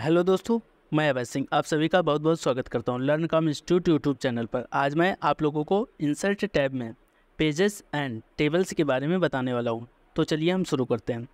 Hello दोस्तों, मैं अभय सिंह आप सभी का बहुत बहुत स्वागत करता हूं learn com institute YouTube channel पर। आज मैं आप लोगों को इंसर्ट टैब में पेजेस एंड टेबल्स के बारे में बताने वाला हूं। तो चलिए हम शुरू करते हैं।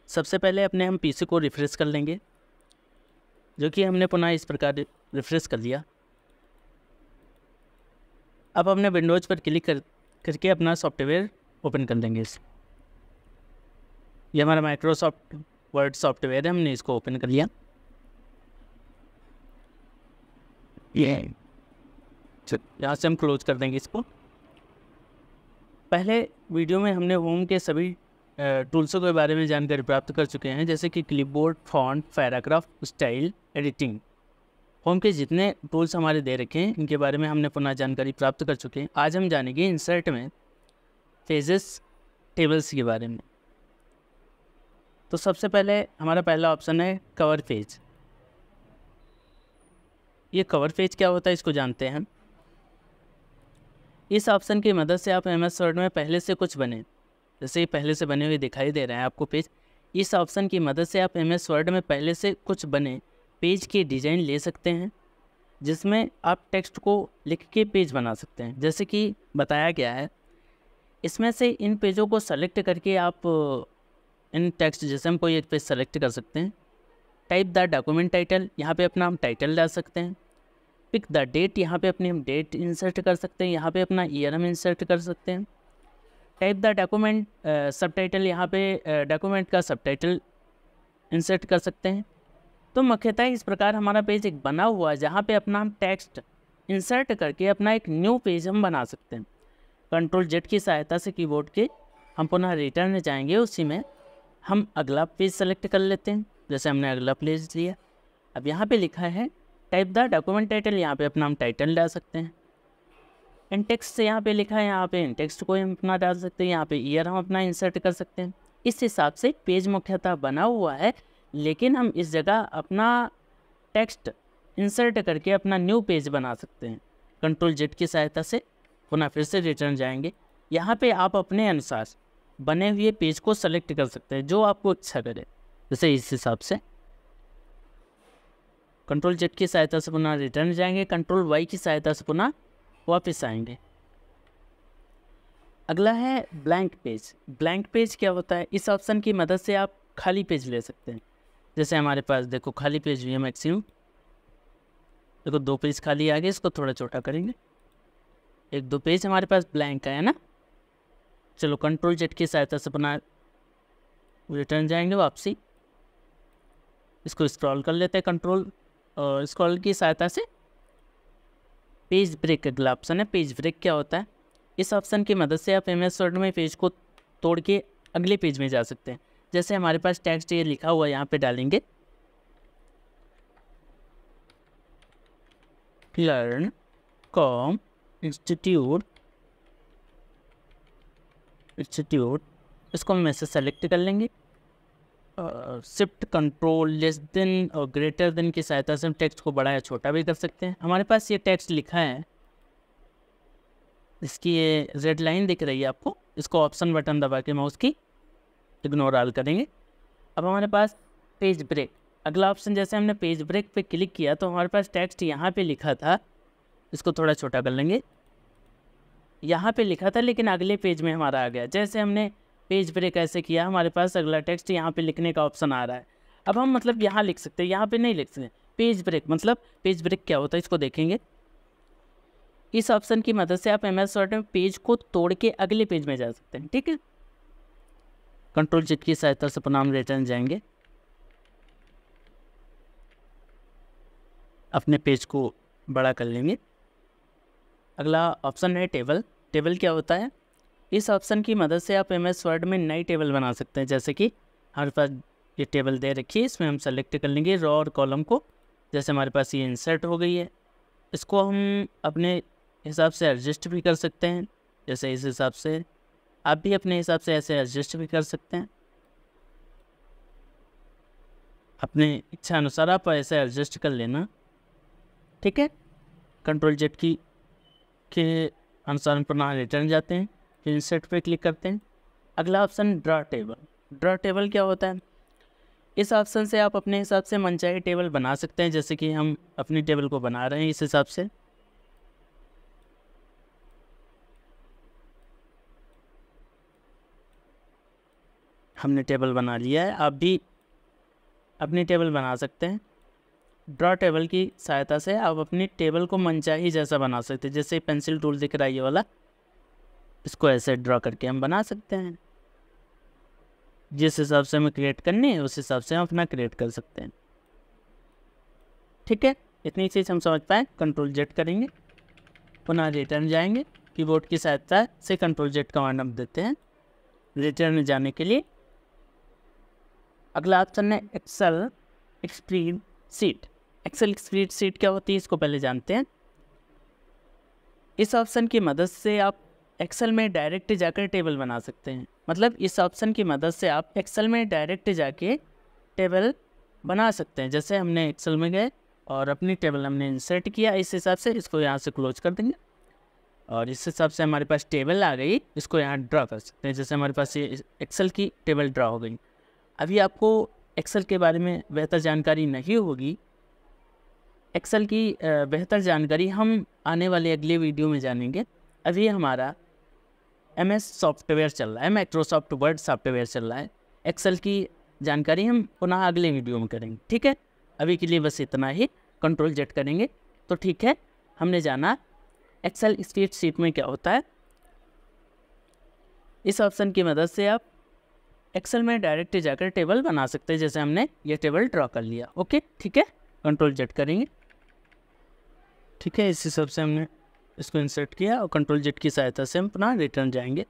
सबसे पहले अपने हम पीसी को रिफ्रेश कर लेंगे, जो कि हमने पुनः इस प्रकार रिफ्रेश कर लिया। अब हमने विंडोज़ पर क्लिक करके अपना सॉफ्टवेयर ओपन कर लेंगे। ये हमारा माइक्रोसॉफ्ट वर्ड सॉफ्टवेयर है, हमने इसको ओपन कर लिया। यहाँ से हम क्लोज कर देंगे इसको। पहले वीडियो में हमने होम के सभी टूल्सों के बारे में जानकारी प्राप्त कर चुके हैं, जैसे कि clipboard, font, paragraph, style, editing. Home के जितने टूल्स हमारे दे रखे हैं इनके बारे में हमने पुनः जानकारी प्राप्त कर चुके हैं। आज हम जानेंगे इंसर्ट में पेजेस टेबल्स के बारे में। तो सबसे पहले हमारा पहला ऑप्शन है कवर पेज। ये कवर पेज क्या होता है इसको जानते हैं हम। इस ऑप्शन की मदद से आप एमएस वर्ड में पहले से कुछ बने, जैसे ये पहले से बने हुए दिखाई दे रहे हैं आपको पेज। इस ऑप्शन की मदद से आप एमएस वर्ड में पहले से कुछ बने पेज की डिज़ाइन ले सकते हैं, जिसमें आप टेक्स्ट को लिख के पेज बना सकते हैं, जैसे कि बताया गया है। इसमें से इन पेजों को सेलेक्ट करके आप इन टेक्स्ट, जैसे हम कोई एक पेज सेलेक्ट कर सकते हैं। टाइप द डॉक्यूमेंट टाइटल, यहाँ पे अपना हम टाइटल डाल सकते हैं। पिक द डेट, यहाँ पे अपनी हम डेट इंसर्ट कर सकते हैं, यहाँ पे अपना ईयर हम इंसर्ट कर सकते हैं। टाइप द डॉक्यूमेंट सब टाइटल, यहाँ पे डॉक्यूमेंट का सब टाइटल इंसर्ट कर सकते हैं। तो मुख्यतः इस प्रकार हमारा पेज एक बना हुआ है, जहाँ पे अपना हम टेक्स्ट इंसर्ट करके अपना एक न्यू पेज हम बना सकते हैं। कंट्रोल जेड की सहायता से कीबोर्ड के हम पुनः रिटर्न जाएंगे, उसी में हम अगला पेज सेलेक्ट कर लेते हैं। जैसे हमने अगला पेज लिया, अब यहाँ पे लिखा है टाइप द डॉक्यूमेंट टाइटल, यहाँ पे अपना हम टाइटल डाल सकते हैं। इन टेक्स्ट से यहाँ पे लिखा है, यहाँ पे इन टेक्स्ट को हम अपना डाल सकते हैं, यहाँ पे ईयर हम अपना इंसर्ट कर सकते हैं। इस हिसाब से पेज मुख्यतः बना हुआ है, लेकिन हम इस जगह अपना टेक्स्ट इंसर्ट करके अपना न्यू पेज बना सकते हैं। कंट्रोल जेड की सहायता से पुनः फिर से रिटर्न जाएंगे। यहाँ पे आप अपने अनुसार बने हुए पेज को सेलेक्ट कर सकते हैं, जो आपको अच्छा करे। जैसे इस हिसाब से कंट्रोल जेड की सहायता से पुनः रिटर्न जाएंगे, कंट्रोल वाई की सहायता से पुनः वापस आएंगे। अगला है ब्लैंक पेज। ब्लैंक पेज क्या होता है? इस ऑप्शन की मदद से आप खाली पेज ले सकते हैं। जैसे हमारे पास देखो खाली पेज भी है मैक्सिमम, देखो 2 पेज खाली आ गए। इसको थोड़ा छोटा करेंगे, 1-2 पेज हमारे पास ब्लैंक है ना। चलो कंट्रोल जेड की सहायता से पुनः रिटर्न जाएंगे, वापसी। इसको स्क्रॉल कर लेते हैं कंट्रोल और स्क्रॉल की सहायता से। पेज ब्रेक अगला ऑप्शन है। पेज ब्रेक क्या होता है? इस ऑप्शन की मदद से आप एमएस वर्ड में पेज को तोड़ के अगले पेज में जा सकते हैं। जैसे हमारे पास टेक्स्ट ये लिखा हुआ है, यहाँ पे डालेंगे लर्न कॉम इंस्टीट्यूट। इसको हम ऐसे सेलेक्ट कर लेंगे। शिफ्ट कंट्रोल लेस देन और ग्रेटर देन की सहायता से हम टेक्स्ट को बड़ा या छोटा भी कर सकते हैं। हमारे पास ये टेक्स्ट लिखा है, इसकी ये रेड लाइन दिख रही है आपको। इसको ऑप्शन बटन दबा के माउस की इग्नोर ऑल करेंगे। अब हमारे पास पेज ब्रेक अगला ऑप्शन। जैसे हमने पेज ब्रेक पे क्लिक किया तो हमारे पास टेक्स्ट यहाँ पे लिखा था, इसको थोड़ा छोटा कर लेंगे। यहाँ पे लिखा था लेकिन अगले पेज में हमारा आ गया। जैसे हमने पेज ब्रेक ऐसे किया, हमारे पास अगला टेक्स्ट यहाँ पे लिखने का ऑप्शन आ रहा है। अब हम मतलब यहाँ लिख सकते हैं, यहाँ पे नहीं लिख सकते। पेज ब्रेक मतलब पेज ब्रेक क्या होता है इसको देखेंगे। इस ऑप्शन की मदद से आप एमएस वर्ड में पेज को तोड़ के अगले पेज में जा सकते हैं। ठीक है, कंट्रोल जेड की सहायता से पुनः हम रिटर्न जाएंगे, अपने पेज को बड़ा कर लेंगे। अगला ऑप्शन है टेबल। टेबल क्या होता है? इस ऑप्शन की मदद से आप एमएस वर्ड में नई टेबल बना सकते हैं। जैसे कि हमारे पास ये टेबल दे रखी है, इसमें हम सेलेक्ट कर लेंगे रो और कॉलम को। जैसे हमारे पास ये इंसर्ट हो गई है, इसको हम अपने हिसाब से एडजस्ट भी कर सकते हैं। जैसे इस हिसाब से आप भी अपने हिसाब से ऐसे एडजस्ट भी कर सकते हैं। अपने इच्छा अनुसार आप ऐसे एडजस्ट कर लेना। ठीक है, कंट्रोल जेड की के अनुसार पुनः रिटर्न जाते हैं, फिर इंसर्ट पे क्लिक करते हैं। अगला option draw table. Draw table क्या होता है? इस ऑप्शन से आप अपने हिसाब से मनचाही टेबल बना सकते हैं, जैसे कि हम अपनी टेबल को बना रहे हैं इस हिसाब से। हमने टेबल बना लिया है, आप भी अपनी टेबल बना सकते हैं। ड्रॉ टेबल की सहायता से आप अपनी टेबल को मनचाही जैसा बना सकते हैं। जैसे पेंसिल टूल दिख रहा है ये वाला, इसको ऐसे ड्रॉ करके हम बना सकते हैं। जिस हिसाब से हमें क्रिएट करनी है उस हिसाब से हम अपना क्रिएट कर सकते हैं। ठीक है, इतनी चीज़ हम समझ पाए। कंट्रोल जेड करेंगे, पुनः रिटर्न जाएंगे। कीबोर्ड की सहायता से कंट्रोल जेड कमांड हम देते हैं रिटर्न जाने के लिए। अगला ऑप्शन है एक्सेल स्प्रेडशीट। एक्सेल स्प्रेडशीट क्या होती है इसको पहले जानते हैं। इस ऑप्शन की मदद से आप एक्सेल में डायरेक्ट जाकर टेबल बना सकते हैं। मतलब इस ऑप्शन की मदद से आप एक्सेल में डायरेक्ट जाके टेबल बना सकते हैं। जैसे हमने एक्सेल में गए और अपनी टेबल हमने इंसर्ट किया, इस हिसाब से इसको यहाँ से क्लोज कर देंगे और इस हिसाब से हमारे पास टेबल आ गई। इसको यहाँ ड्रा कर सकते हैं। जैसे हमारे पास ये एक्सेल की टेबल ड्रा हो गई। अभी आपको एक्सेल के बारे में बेहतर जानकारी नहीं होगी। एक्सेल की बेहतर जानकारी हम आने वाले अगले वीडियो में जानेंगे। अभी हमारा MS सॉफ्टवेयर चल रहा है, माइक्रोसॉफ्ट वर्ड सॉफ्टवेयर चल रहा है। एक्सेल की जानकारी हम पुनः अगले वीडियो में करेंगे। ठीक है, अभी के लिए बस इतना ही। कंट्रोल जेड करेंगे तो ठीक है, हमने जाना एक्सेल स्प्रेडशीट में क्या होता है। इस ऑप्शन की मदद से आप एक्सेल में डायरेक्ट जाकर टेबल बना सकते हैं। जैसे हमने ये टेबल ड्रॉ कर लिया। ओके, ठीक है, कंट्रोल जेड करेंगे। ठीक है, इस हिसाब से हमने इसको इंसर्ट किया और कंट्रोल जेड की सहायता से हम पुनः रिटर्न जाएंगे।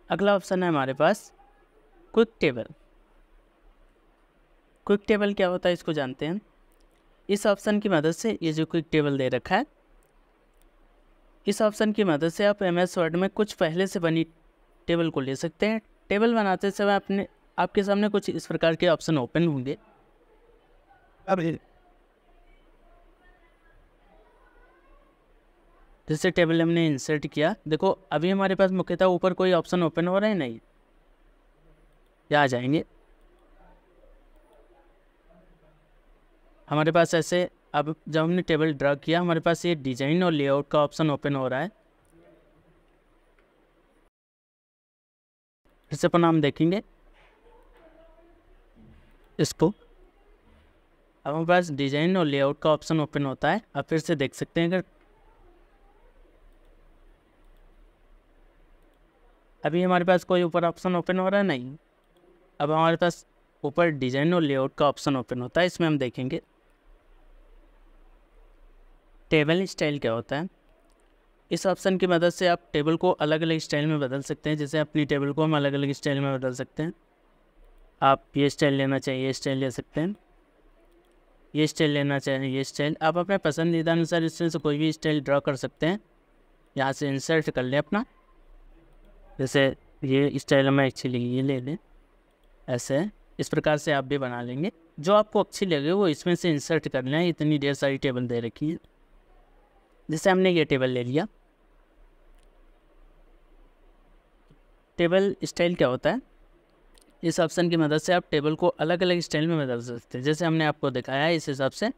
अगला ऑप्शन है हमारे पास क्विक टेबल। क्विक टेबल क्या होता है इसको जानते हैं। इस ऑप्शन की मदद से ये जो क्विक टेबल दे रखा है, इस ऑप्शन की मदद से आप MS वर्ड में कुछ पहले से बनी टेबल को ले सकते हैं। टेबल बनाते समय आपके सामने कुछ इस प्रकार के ऑप्शन ओपन होंगे। अब जैसे टेबल हमने इंसर्ट किया, देखो अभी हमारे पास मुख्यतः ऊपर कोई ऑप्शन ओपन हो रहा है नहीं। यहाँ आ जाएंगे, हमारे पास ऐसे अब जब हमने टेबल ड्रा किया हमारे पास ये डिजाइन और लेआउट का ऑप्शन ओपन हो रहा है। फिर से पुनः हम देखेंगे इसको। अब हमारे पास डिजाइन और लेआउट का ऑप्शन ओपन होता है। अब फिर से देख सकते हैं, अगर अभी हमारे पास कोई ऊपर ऑप्शन ओपन हो रहा है नहीं। अब हमारे पास ऊपर डिजाइन और लेआउट का ऑप्शन ओपन होता है। इसमें हम देखेंगे टेबल स्टाइल क्या होता है। इस ऑप्शन की मदद से आप टेबल को अलग अलग स्टाइल में बदल सकते हैं। जैसे अपनी टेबल को हम अलग अलग स्टाइल में बदल सकते हैं। आप ये स्टाइल लेना चाहिए, ये स्टाइल ले सकते हैं। ये स्टाइल लेना चाहिए, ये स्टाइल। आप अपने पसंदीदा अनुसार स्टाइल से कोई भी स्टाइल ड्रा कर सकते हैं। यहाँ से इंसर्ट कर लें अपना। जैसे ये स्टाइल हमें अच्छी लगी, ये ले लें। ऐसे इस प्रकार से आप भी बना लेंगे। जो आपको अच्छी लगे वो इसमें से इंसर्ट कर लें। इतनी ढेर सारी टेबल दे रखी है। जैसे हमने ये टेबल ले लिया। टेबल स्टाइल क्या होता है, इस ऑप्शन की मदद से आप टेबल को अलग अलग स्टाइल में बदल सकते हैं। जैसे हमने आपको दिखाया है इस हिसाब से,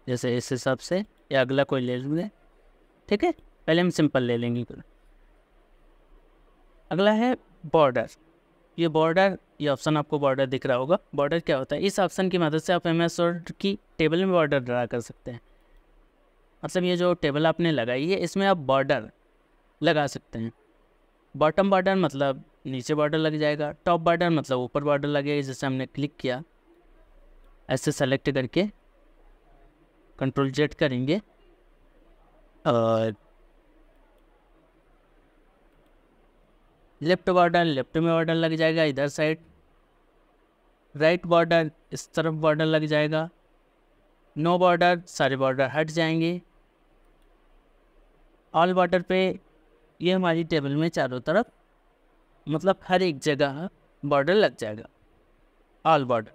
जैसे इस हिसाब से, या अगला कोई ले लेंगे। ठीक है, पहले हम सिंपल ले लेंगे। अगला है बॉर्डर। ये बॉर्डर, ये ऑप्शन आपको बॉर्डर दिख रहा होगा। बॉर्डर क्या होता है, इस ऑप्शन की मदद से आप MS वर्ड की टेबल में बॉर्डर ड्रा कर सकते हैं। मतलब ये जो टेबल आपने लगाई है इसमें आप बॉर्डर लगा सकते हैं। बॉटम बॉर्डर मतलब नीचे बॉर्डर लग जाएगा, टॉप बॉर्डर मतलब ऊपर बॉर्डर लगेगा। जैसे हमने क्लिक किया, ऐसे सेलेक्ट करके कंट्रोल जेड करेंगे और लेफ्ट बॉर्डर, लेफ्ट में बॉर्डर लग जाएगा इधर साइड। राइट बॉर्डर, इस तरफ बॉर्डर लग जाएगा। नो बॉर्डर, सारे बॉर्डर हट जाएंगे। ऑल बॉर्डर पे ये हमारी टेबल में चारों तरफ, मतलब हर एक जगह बॉर्डर लग जाएगा, ऑल बॉर्डर।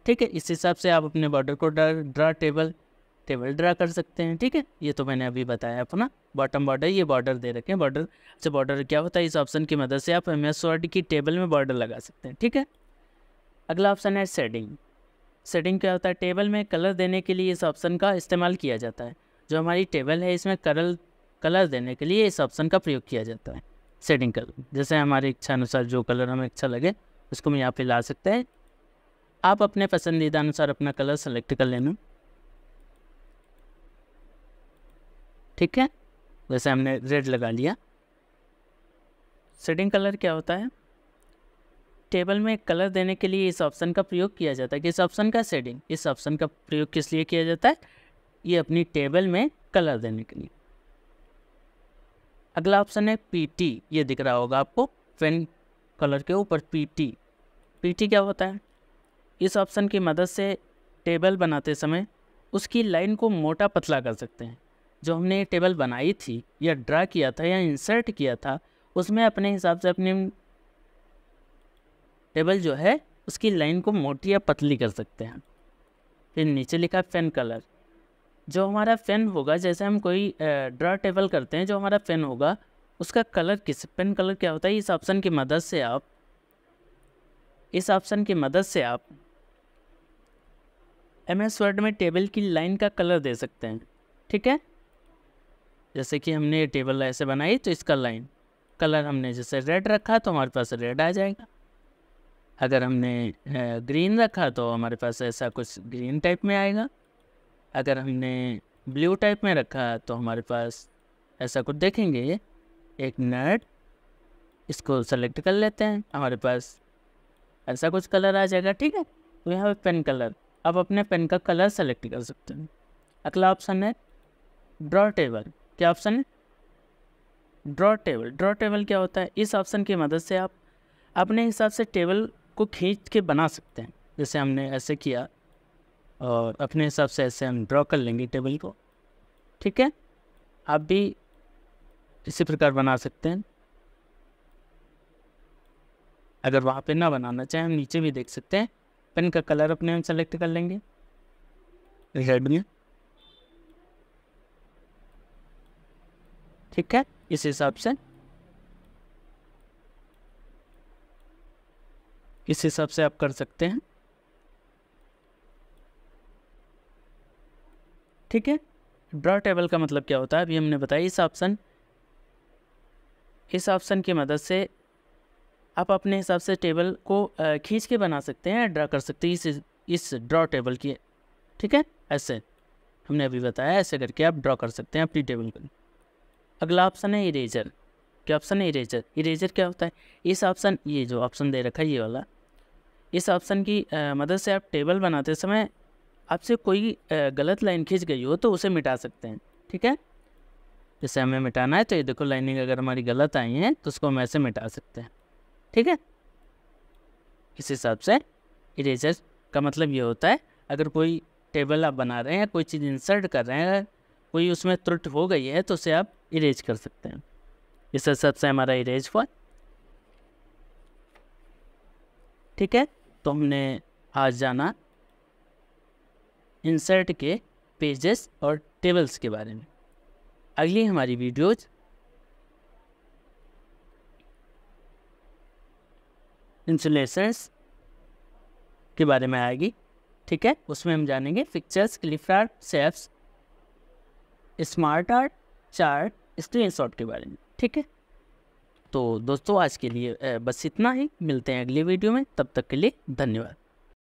ठीक है, इस हिसाब से आप अपने बॉर्डर को ड्रा टेबल ड्रा कर सकते हैं। ठीक है, ये तो मैंने अभी बताया अपना बॉटम बॉर्डर। ये बॉर्डर दे रखे हैं। बॉर्डर से बॉर्डर क्या होता है, इस ऑप्शन की मदद से आप MS वर्ड की टेबल में बॉर्डर लगा सकते हैं। ठीक है, अगला ऑप्शन है शेडिंग। शेडिंग क्या होता है? टेबल में कलर देने के लिए इस ऑप्शन का इस्तेमाल किया जाता है। जो हमारी टेबल है इसमें कलर देने के लिए इस ऑप्शन का प्रयोग किया जाता है, शेडिंग कलर। जैसे हमारी इच्छा अनुसार जो कलर हमें अच्छा लगे उसको हम यहाँ पे ला सकते हैं। आप अपने पसंदीदा अनुसार अपना कलर सेलेक्ट कर लेना, ठीक है। जैसे हमने रेड लगा लिया। शेडिंग कलर क्या होता है? टेबल में कलर देने के लिए इस ऑप्शन का प्रयोग किया जाता है। किस ऑप्शन का? शेडिंग। इस ऑप्शन का प्रयोग किस लिए किया जाता है? ये अपनी टेबल में कलर देने के लिए। अगला ऑप्शन है पीटी। ये दिख रहा होगा आपको पेन कलर के ऊपर पीटी। पीटी क्या होता है? इस ऑप्शन की मदद से टेबल बनाते समय उसकी लाइन को मोटा पतला कर सकते हैं। जो हमने ये टेबल बनाई थी या ड्रा किया था या इंसर्ट किया था, उसमें अपने हिसाब से अपनी टेबल जो है उसकी लाइन को मोटी या पतली कर सकते हैं। फिर नीचे लिखा पेन कलर। जो हमारा पेन होगा, जैसे हम कोई ड्रा टेबल करते हैं, जो हमारा पेन होगा उसका कलर पेन कलर क्या होता है? इस ऑप्शन की मदद से आप MS वर्ड में टेबल की लाइन का कलर दे सकते हैं, ठीक है। जैसे कि हमने ये टेबल ऐसे बनाई तो इसका लाइन कलर हमने जैसे रेड रखा तो हमारे पास रेड आ जाएगा। अगर हमने ग्रीन रखा तो हमारे पास ऐसा कुछ ग्रीन टाइप में आएगा। अगर हमने ब्लू टाइप में रखा तो हमारे पास ऐसा कुछ देखेंगे, एक नट। इसको सेलेक्ट कर लेते हैं, हमारे पास ऐसा कुछ कलर आ जाएगा, ठीक है। तो यहाँ पे पेन कलर, आप अपने पेन का कलर सेलेक्ट कर सकते हैं। अगला ऑप्शन है ड्रॉ टेबल। क्या ऑप्शन है? Draw table. ड्रॉ टेबल क्या होता है? इस ऑप्शन की मदद से आप अपने हिसाब से टेबल को खींच के बना सकते हैं। जैसे हमने ऐसे किया और अपने हिसाब से ऐसे हम ड्रॉ कर लेंगे टेबल को, ठीक है। आप भी इसी प्रकार बना सकते हैं। अगर वहाँ पे ना बनाना चाहें, हम नीचे भी देख सकते हैं। पेन का कलर अपने हम सेलेक्ट कर लेंगे रेड में, ठीक है। इस हिसाब से आप कर सकते हैं, ठीक है। ड्रॉ टेबल का मतलब क्या होता है अभी हमने बताया। इस ऑप्शन की मदद से आप अपने हिसाब से टेबल को खींच के बना सकते हैं, ड्रा कर सकते हैं इस ड्रॉ टेबल की, ठीक है। ऐसे हमने अभी बताया, ऐसे करके आप ड्रॉ कर सकते हैं अपनी टेबल को। अगला ऑप्शन है इरेजर। क्या ऑप्शन है? इरेजर। इरेजर क्या होता है? ये जो ऑप्शन दे रखा है ये वाला, इस ऑप्शन की मदद से आप टेबल बनाते समय आपसे कोई गलत लाइन खींच गई हो तो उसे मिटा सकते हैं, ठीक है। जैसे हमें मिटाना है तो ये देखो, लाइनिंग अगर हमारी गलत आई है तो उसको हम ऐसे मिटा सकते हैं, ठीक है। इस हिसाब से इरेजर का मतलब ये होता है, अगर कोई टेबल आप बना रहे हैं, कोई चीज़ इंसर्ट कर रहे हैं, कोई उसमें त्रुटि हो गई है तो उसे आप इरेज कर सकते हैं। इस हिसाब से हमारा इरेज हुआ, ठीक है। तो हमने आज जाना इंसर्ट के पेजेस और टेबल्स के बारे में। अगली हमारी वीडियोज इंसुलेशंस के बारे में आएगी, ठीक है। उसमें हम जानेंगे pictures, clip art, shapes, smart art, chart, screenshot के बारे में, ठीक है। तो दोस्तों आज के लिए बस इतना ही। मिलते हैं अगली वीडियो में, तब तक के लिए धन्यवाद।